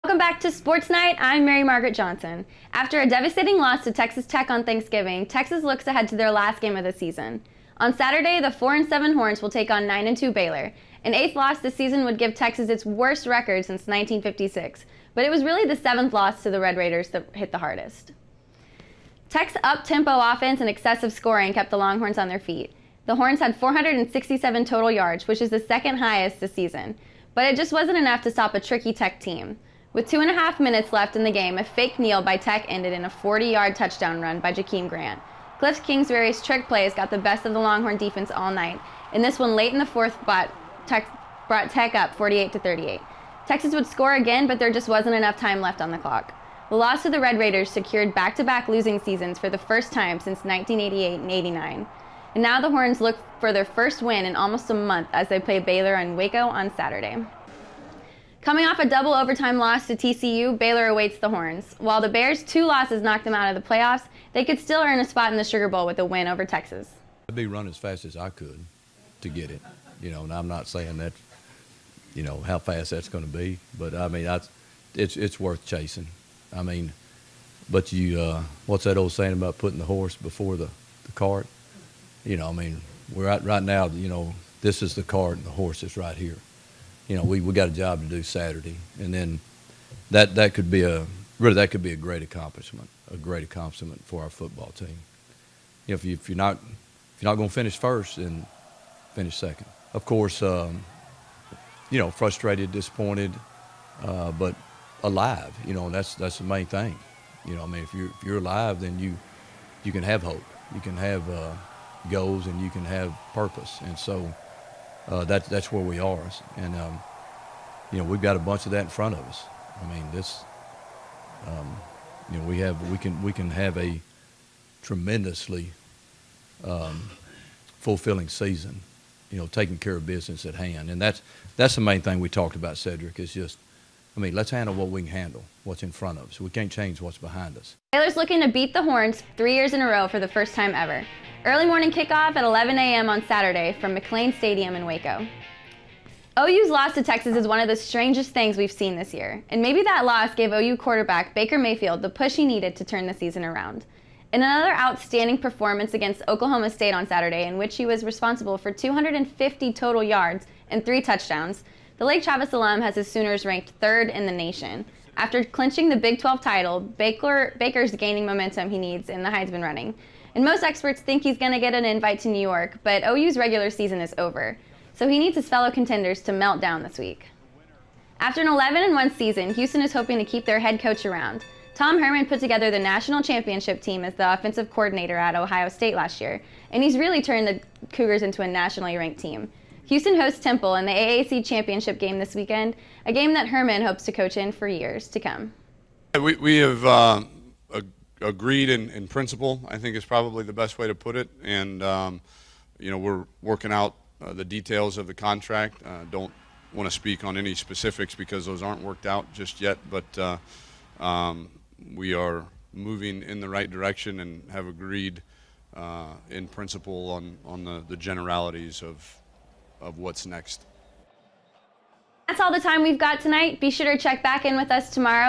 Welcome back to Sports Night. I'm Mary Margaret Johnson. After a devastating loss to Texas Tech on Thanksgiving, Texas looks ahead to their last game of the season. On Saturday, the 4-7 Horns will take on 9-2 Baylor. An eighth loss this season would give Texas its worst record since 1956, but it was really the seventh loss to the Red Raiders that hit the hardest. Tech's up-tempo offense and excessive scoring kept the Longhorns on their feet. The Horns had 467 total yards, which is the second highest this season, but it just wasn't enough to stop a tricky Tech team. With 2.5 minutes left in the game, a fake kneel by Tech ended in a 40-yard touchdown run by Jakeem Grant. Cliff Kingsbury's trick plays got the best of the Longhorn defense all night, and this one late in the fourth brought Tech up 48-38. Texas would score again, but there just wasn't enough time left on the clock. The loss to the Red Raiders secured back-to-back losing seasons for the first time since 1988 and 89. And now the Horns look for their first win in almost a month as they play Baylor in Waco on Saturday. Coming off a double overtime loss to TCU, Baylor awaits the Horns. While the Bears' 2 losses knocked them out of the playoffs, they could still earn a spot in the Sugar Bowl with a win over Texas. I'd be running as fast as I could to get it, and I'm not saying that, how fast that's going to be, but I mean, it's worth chasing. I mean, but what's that old saying about putting the horse before the cart? We're at right now, this is the cart and the horse is right here. We got a job to do Saturday, and then that could be a great accomplishment for our football team. If you're not going to finish first, then finish second. Of course, frustrated, disappointed, but alive. That's the main thing. If you're alive, then you can have hope, you can have goals, and you can have purpose, and so. That's where we are, and we've got a bunch of that in front of us. I mean, this, we can have a tremendously fulfilling season, taking care of business at hand, and that's the main thing we talked about, Cedric. Is just, let's handle what we can handle, what's in front of us. We can't change what's behind us. Baylor's looking to beat the Horns 3 years in a row for the first time ever. Early morning kickoff at 11 a.m. on Saturday from McLean Stadium in Waco. OU's loss to Texas is one of the strangest things we've seen this year, and maybe that loss gave OU quarterback Baker Mayfield the push he needed to turn the season around. In another outstanding performance against Oklahoma State on Saturday, in which he was responsible for 250 total yards and 3 touchdowns, the Lake Travis alum has his Sooners ranked 3rd in the nation. After clinching the Big 12 title, Baker's gaining momentum he needs in the Heisman running. And most experts think he's going to get an invite to New York, but OU's regular season is over. So he needs his fellow contenders to melt down this week. After an 11-1 season, Houston is hoping to keep their head coach around. Tom Herman put together the national championship team as the offensive coordinator at Ohio State last year, and he's really turned the Cougars into a nationally ranked team. Houston hosts Temple in the AAC championship game this weekend, a game that Herman hopes to coach in for years to come. We have agreed in principle, I think is probably the best way to put it, and we're working out the details of the contract. Don't want to speak on any specifics because those aren't worked out just yet, but we are moving in the right direction and have agreed in principle on the generalities of what's next. That's all the time we've got tonight. Be sure to check back in with us tomorrow